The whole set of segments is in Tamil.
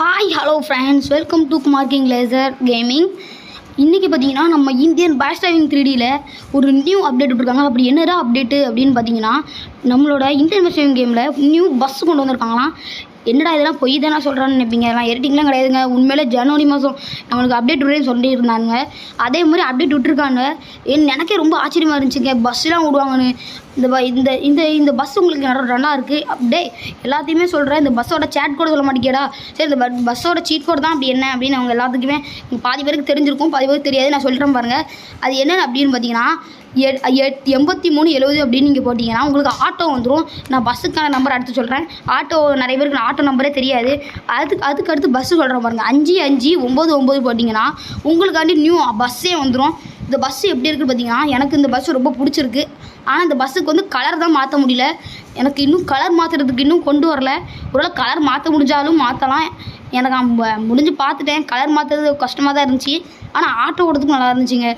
Hi hello friends, welcome to Kumar king laser gaming. இன்றைக்கி பார்த்தீங்கன்னா நம்ம இந்தியன் பேஷ் டிரைவிங் 3Dயில் ஒரு நியூ அப்டேட் விட்டுருக்காங்க. அப்படி என்னடா அப்டேட்டு அப்படின்னு பார்த்தீங்கன்னா, நம்மளோட இந்தியன் பேஷ் டிரைவிங் கேமில் நியூ பஸ் கொண்டு வந்திருக்காங்களாம். என்னடா இதெல்லாம் பொய் தானே சொல்கிறான்னு நினைப்பீங்க. எல்லாம் எடிட்டிங்லாம் கிடையாதுங்க. உண்மையிலே ஜனவரி மாதம் நம்மளுக்கு அப்டேட் விடுறேன்னு சொல்லிட்டு இருந்தாங்க. அதே மாதிரி அப்டேட் விட்டுருக்காங்க. எனக்கே ரொம்ப ஆச்சரியமாக இருந்துச்சுங்க. பஸ்ஸெலாம் விடுவாங்கன்னு. இந்த இந்த இந்த பஸ் உங்களுக்கு நல்லா இருக்குது. அப்படியே எல்லாத்தையுமே சொல்கிறேன். இந்த பஸ்ஸோட சேட் கோடு சொல்ல மாட்டேங்கடா. சரி, இந்த பஸ்ஸோட சீட் கோடு தான் அப்படி என்ன அப்படின்னு அவங்க எல்லாத்துக்குமே பாதி பேருக்கு தெரிஞ்சிருக்கும், பாதி பேருக்கு தெரியாது. நான் சொல்கிறேன் பாருங்கள். அது என்னென்னு அப்படின்னு பார்த்தீங்கன்னா 8370 அப்படின்னு நீங்கள் போட்டிங்கன்னா உங்களுக்கு ஆட்டோ வந்துடும். நான் பஸ்ஸுக்கான நம்பர் அடுத்து சொல்கிறேன். ஆட்டோ நிறைய பேருக்கு ஆட்டோ நம்பரே தெரியாது. அதுக்கு அடுத்து பஸ்ஸு சொல்கிறேன் பாருங்கள். 5599 போட்டிங்கன்னா உங்களுக்காண்டி நியூ பஸ்ஸே வந்துடும். இந்த பஸ்ஸு எப்படி இருக்குது பார்த்தீங்கன்னா, எனக்கு இந்த பஸ்ஸு ரொம்ப பிடிச்சிருக்கு. ஆனால் இந்த பஸ்ஸுக்கு வந்து கலர் தான் மாற்ற முடியல. எனக்கு இன்னும் கலர் மாற்றுறதுக்கு இன்னும் கொண்டு வரல. ஒருவேளை கலர் மாற்ற முடிஞ்சாலும் மாற்றலாம். எனக்கு முடிஞ்சு பார்த்துட்டேன். கலர் மாற்றுறது கஷ்டமாக தான் இருந்துச்சு. ஆனால் ஆட்டோ ஓடுறதுக்கு நல்லா இருந்துச்சுங்க.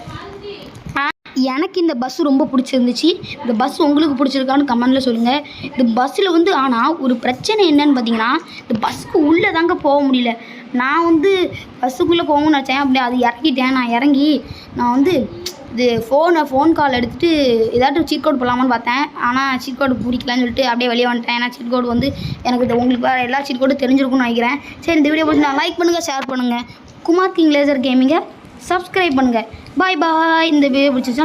எனக்கு இந்த பஸ்ஸு ரொம்ப பிடிச்சிருந்துச்சு. இந்த பஸ் உங்களுக்கு பிடிச்சிருக்கான்னு கமெண்டில் சொல்லுங்கள். இந்த பஸ்ஸில் வந்து ஆனால் ஒரு பிரச்சனை என்னன்னு பார்த்தீங்கன்னா, இந்த பஸ்ஸுக்கு உள்ளே தாங்க போக முடியல. நான் வந்து பஸ்ஸுக்குள்ளே போகணும்னு நினச்சேன். அப்படி அது இறக்கிட்டேன். நான் இறங்கி நான் வந்து இது ஃபோன் கால் எடுத்துகிட்டு ஏதாட்டும் சீட் கோட் போடலாமான்னு பார்த்தேன். ஆனால் சீட் கோடு பிடிக்கலான்னு சொல்லிட்டு அப்படியே வெளியே வந்துட்டேன். ஏன்னா சீட் கோடு வந்து எனக்கு உங்களுக்கு வேறு எல்லா சீட் கோடும் தெரிஞ்சிருக்கும்னு நினைக்கிறேன். சரி, இந்த வீடியோ பிடிச்சி நான் லைக் பண்ணுங்கள், ஷேர் பண்ணுங்கள். குமார் கிங் லேசர் கேமிங்கை சப்ஸ்கிரைப் பண்ணுங்கள். பாய். இந்த வீடியோ பிடிச்சிச்சா